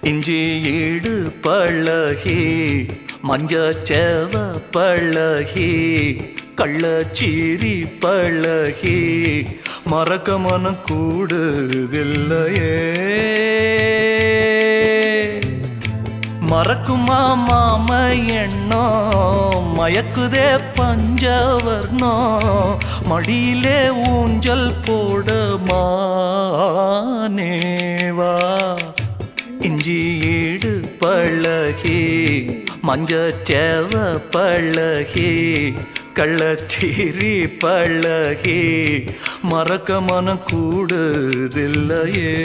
இஞ்சி ஈடு பழகி மஞ்சச்சேவ பழகி கள்ளச்சீரி பழகி மறக்க மனம் கூடுதில்லையே. மறக்குமா மாம எண்ணம் மயக்குதே பஞ்சவர்ணம் மடியிலே ஊஞ்சல் போட மானேவா. இஞ்சி ஈடு பழகி மஞ்சச்சேவ பழகி கள்ளச்சீரி பழகி மறக்க மனம் கூடுதில்லையே.